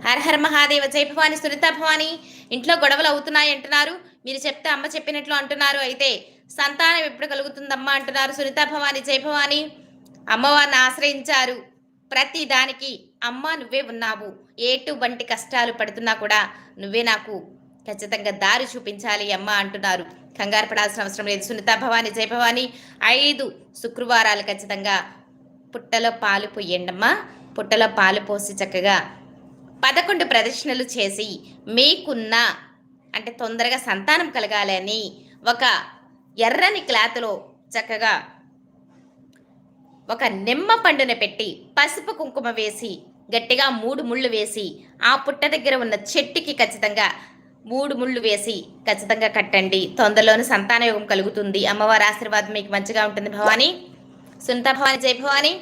హర హర మహాదేవ జై భవాని సునీత భవాని. ఇంట్లో గొడవలు అవుతున్నాయి అంటున్నారు. మీరు చెప్తే అమ్మ చెప్పినట్లు అంటున్నారు. అయితే సంతానం ఎప్పుడు కలుగుతుందమ్మా అంటున్నారు. సునీత భవాని జై భవాని. అమ్మవారిని ఆశ్రయించారు. ప్రతి దానికి అమ్మ నువ్వే ఉన్నావు. ఎటువంటి కష్టాలు పడుతున్నా కూడా నువ్వే నాకు ఖచ్చితంగా దారి చూపించాలి అమ్మ అంటున్నారు. కంగారు పడాల్సిన అవసరం లేదు. సునీత భవాని జై భవాని. 5 శుక్రవారాలు ఖచ్చితంగా పుట్టలో పాలు పోయండమ్మా. పుట్టలో పాలు పోసి చక్కగా 11 ప్రదక్షిణలు చేసి మీకున్న అంటే తొందరగా సంతానం కలగాలని ఒక ఎర్రని క్లాత్లో చక్కగా ఒక నిమ్మ పండున పెట్టి పసుపు కుంకుమ వేసి గట్టిగా 3 ముళ్ళు వేసి ఆ పుట్ట దగ్గర ఉన్న చెట్టుకి ఖచ్చితంగా 3 ముళ్ళు వేసి ఖచ్చితంగా కట్టండి. తొందరలోనే సంతాన యోగం కలుగుతుంది. అమ్మవారి ఆశీర్వాదం మీకు మంచిగా ఉంటుంది భవాని. సునీత భవాని జై భవాని.